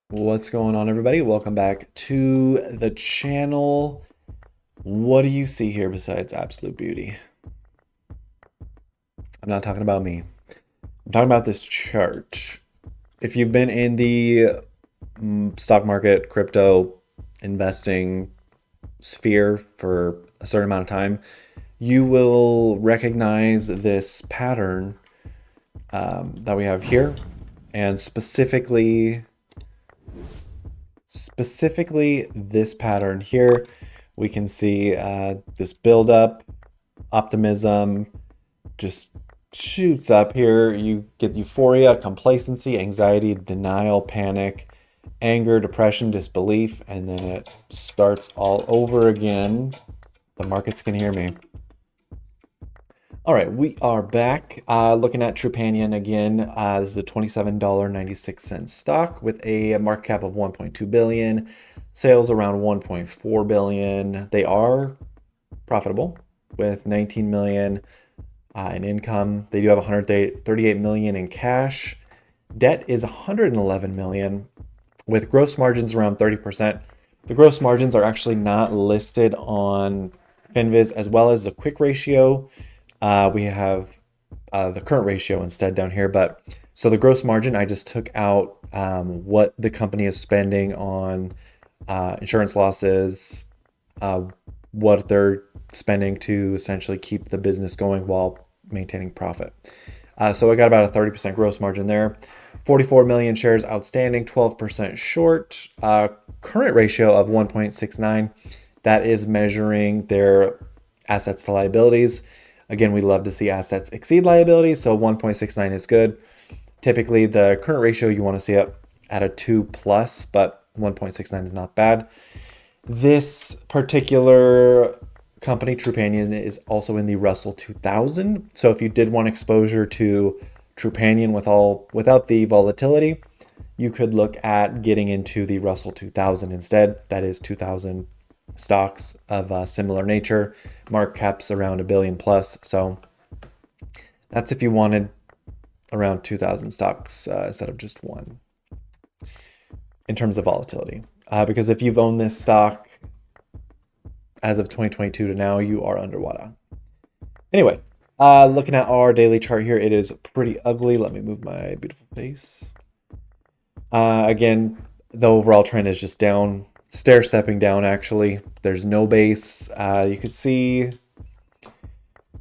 What's going on, everybody? Welcome back to the channel. What do you see here besides absolute beauty? I'm not talking about me. I'm talking about this chart. If you've been in the stock market, crypto investing sphere for a certain amount of time, you will recognize this pattern that we have here, and specifically this pattern here. We can see this build up, optimism just shoots up here. You get euphoria, complacency, anxiety, denial, panic, anger, depression, disbelief, and then it starts all over again. The markets can hear me. All right, we are back looking at Trupanion again. This is a $27.96 stock with a market cap of 1.2 billion, sales around 1.4 billion. They are profitable with 19 million in income. They do have 138 million in cash. Debt is 111 million with gross margins around 30%. The gross margins are actually not listed on Finviz, as well as the quick ratio. We have the current ratio instead down here. But so the gross margin, I just took out what the company is spending on insurance losses, what they're spending to essentially keep the business going while maintaining profit. So I got about a 30% gross margin there. 44 million shares outstanding, 12% short. Current ratio of 1.69. That is measuring their assets to liabilities. Again, we love to see assets exceed liabilities, so 1.69 is good. Typically, the current ratio you want to see it at a 2 plus, but 1.69 is not bad. This particular company, Trupanion, is also in the Russell 2000. So if you did want exposure to Trupanion without the volatility, you could look at getting into the Russell 2000 instead. That is 2000 stocks of a similar nature, market caps around a billion plus. So that's if you wanted around 2000 stocks instead of just one in terms of volatility. Because if you've owned this stock as of 2022 to now, you are underwater. Anyway, looking at our daily chart here, it is pretty ugly. Let me move my beautiful face. Again, the overall trend is just down, stair stepping down. Actually, there's no base. You could see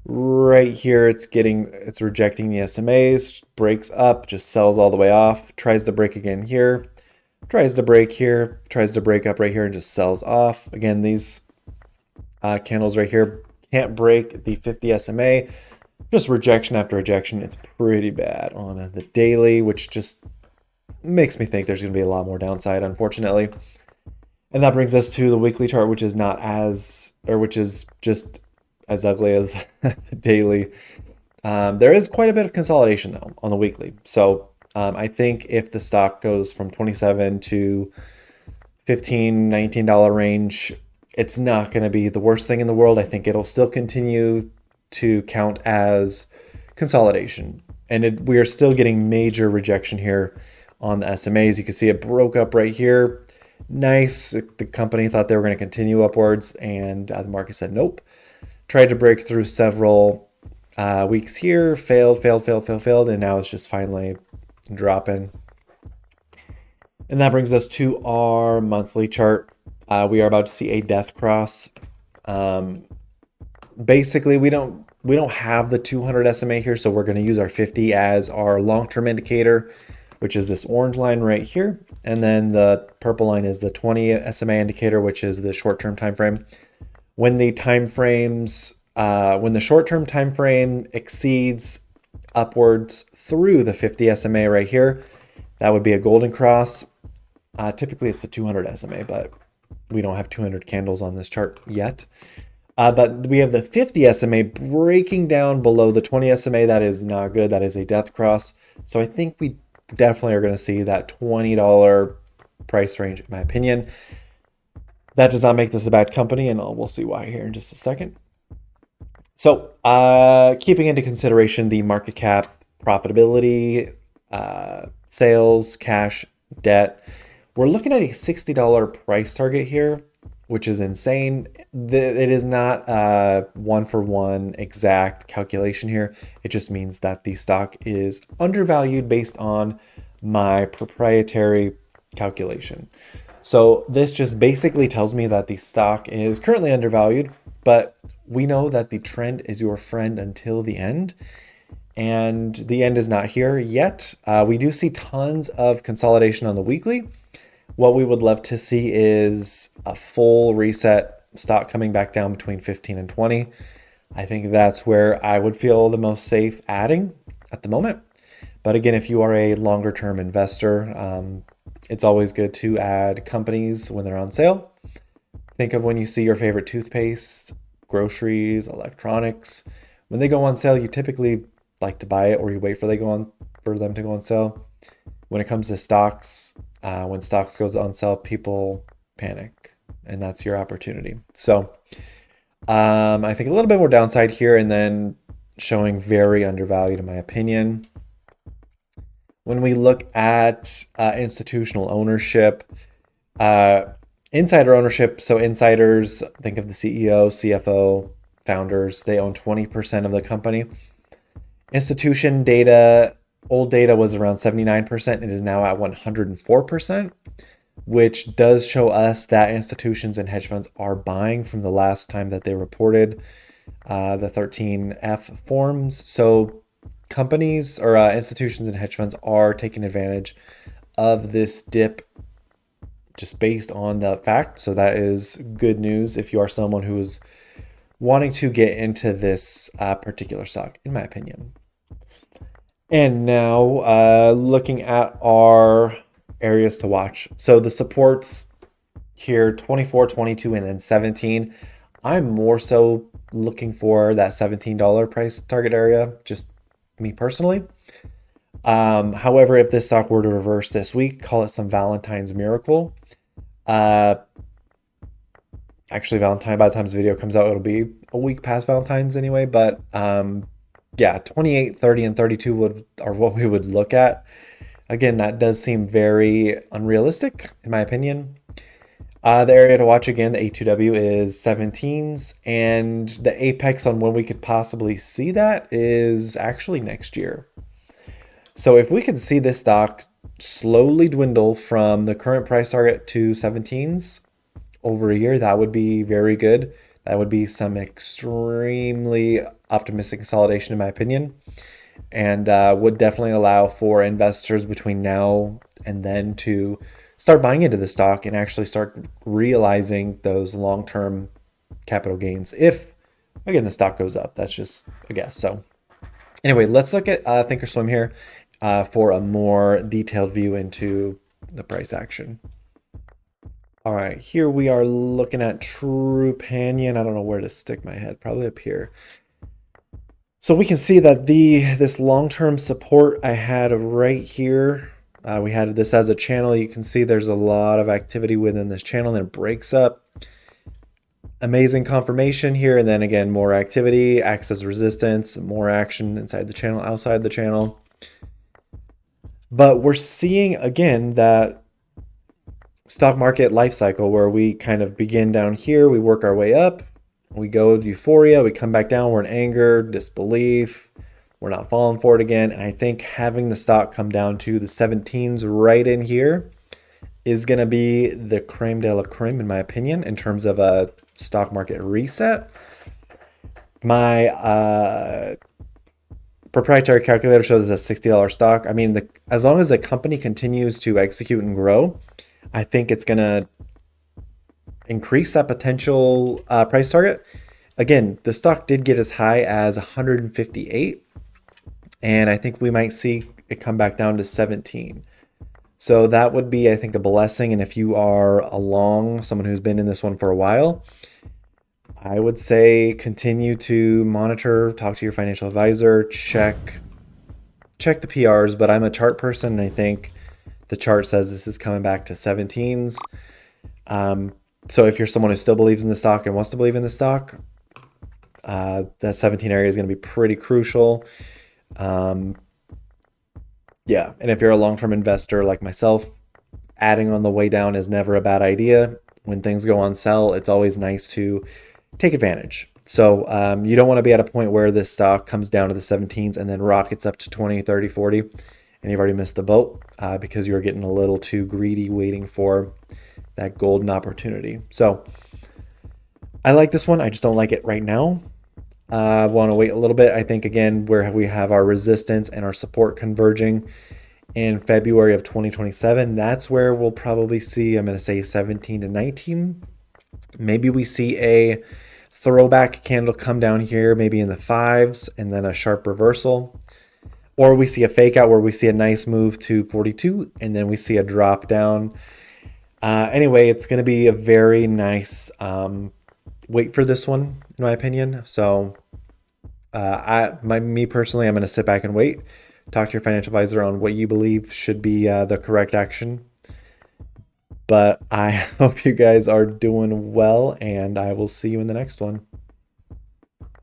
right here it's rejecting the SMAs, breaks up, just sells all the way off, tries to break again here, tries to break here, tries to break up right here, and just sells off. Again, these candles right here can't break the 50 SMA. Just rejection after rejection. It's pretty bad on the daily, which just makes me think there's going to be a lot more downside, unfortunately. And that brings us to the weekly chart, which is just as ugly as the daily. There is quite a bit of consolidation though on the weekly. So I think if the stock goes from 27 to $15, $19 range, it's not going to be the worst thing in the world. I think it'll still continue to count as consolidation. And we are still getting major rejection here on the SMAs. You can see it broke up right here. Nice. The company thought they were going to continue upwards, and the market said nope. Tried to break through several weeks here, failed, and now it's just finally dropping. And that brings us to our monthly chart. We are about to see a death cross. Basically, we don't have the 200 SMA here, so we're going to use our 50 as our long-term indicator, which is this orange line right here. And then the purple line is the 20 SMA indicator, which is the short-term time frame. When the short-term time frame exceeds upwards through the 50 SMA right here, that would be a golden cross. Typically, it's the 200 SMA, but we don't have 200 candles on this chart yet. But we have the 50 SMA breaking down below the 20 SMA. That is not good. That is a death cross. So I think we definitely are going to see that $20 price range, in my opinion. That does not make this a bad company, and we'll see why here in just a second. So keeping into consideration the market cap, profitability, sales, cash, debt, We're looking at a $60 price target here, which is insane. It is not a one-for-one exact calculation here. It just means that the stock is undervalued based on my proprietary calculation. So this just basically tells me that the stock is currently undervalued, but we know that the trend is your friend until the end. And the end is not here yet. We do see tons of consolidation on the weekly. What we would love to see is a full reset, stock coming back down between 15 and 20. I think that's where I would feel the most safe adding at the moment. But again, if you are a longer term investor, it's always good to add companies when they're on sale. Think of when you see your favorite toothpaste, groceries, electronics. When they go on sale, you typically like to buy it, or you wait for them to go on sale. When it comes to stocks, when stocks goes on sale, people panic, and that's your opportunity. So I think a little bit more downside here, and then showing very undervalued in my opinion. When we look at institutional ownership, insider ownership, so insiders, think of the CEO, CFO, founders, they own 20% of the company. Institution data, old data was around 79%. It is now at 104%, which does show us that institutions and hedge funds are buying from the last time that they reported the 13F forms. So companies or institutions and hedge funds are taking advantage of this dip just based on the fact. So that is good news if you are someone who is wanting to get into this particular stock, in my opinion. And now looking at our areas to watch. So the supports here, 24, 22, and then 17. I'm more so looking for that $17 price target area, just me personally. However, if this stock were to reverse this week, call it some Valentine's miracle. Actually, Valentine, by the time this video comes out, it'll be a week past Valentine's anyway. But yeah, 28, 30, and 32 are what we would look at. Again, that does seem very unrealistic, in my opinion. The area to watch again, the A2W, is 17s, and the apex on when we could possibly see that is actually next year. So if we could see this stock slowly dwindle from the current price target to 17s over a year, that would be very good. That would be some extremely optimistic consolidation, in my opinion, and would definitely allow for investors between now and then to start buying into the stock and actually start realizing those long-term capital gains if, again, the stock goes up. That's just a guess. So anyway, let's look at Thinkorswim here for a more detailed view into the price action. All right, here we are looking at TRUP. I don't know where to stick my head, probably up here. So we can see that this long-term support I had right here, we had this as a channel. You can see there's a lot of activity within this channel, and then it breaks up. Amazing confirmation here, and then again, more activity, acts as resistance, more action inside the channel, outside the channel. But we're seeing, again, that stock market life cycle where we kind of begin down here, we work our way up, we go to euphoria, we come back down, we're in anger, disbelief, we're not falling for it again. And I think having the stock come down to the 17s right in here is going to be the creme de la creme, in my opinion, in terms of a stock market reset. My proprietary calculator shows a $60 stock. I mean, as long as the company continues to execute and grow, I think it's going to increase that potential price target. Again, the stock did get as high as 158, and I think we might see it come back down to 17. So that would be, I think, a blessing. And if you are someone who's been in this one for a while, I would say continue to monitor, talk to your financial advisor, check the PRs. But I'm a chart person, and I think the chart says this is coming back to 17s. So if you're someone who still believes in the stock and wants to believe in the stock, that 17 area is going to be pretty crucial. Yeah, and if you're a long-term investor like myself, adding on the way down is never a bad idea. When things go on sale, it's always nice to take advantage. So you don't want to be at a point where this stock comes down to the 17s and then rockets up to 20, 30, 40, and you've already missed the boat because you're getting a little too greedy waiting for that golden opportunity. So I like this one. I just don't like it right now. I want to wait a little bit. I think, again, where we have our resistance and our support converging in February of 2027, that's where we'll probably see, I'm going to say 17 to 19. Maybe we see a throwback candle come down here, maybe in the 5s, and then a sharp reversal. Or we see a fake out where we see a nice move to 42, and then we see a drop down. Anyway, it's going to be a very nice wait for this one, in my opinion. So me personally, I'm going to sit back and wait. Talk to your financial advisor on what you believe should be the correct action. But I hope you guys are doing well, and I will see you in the next one.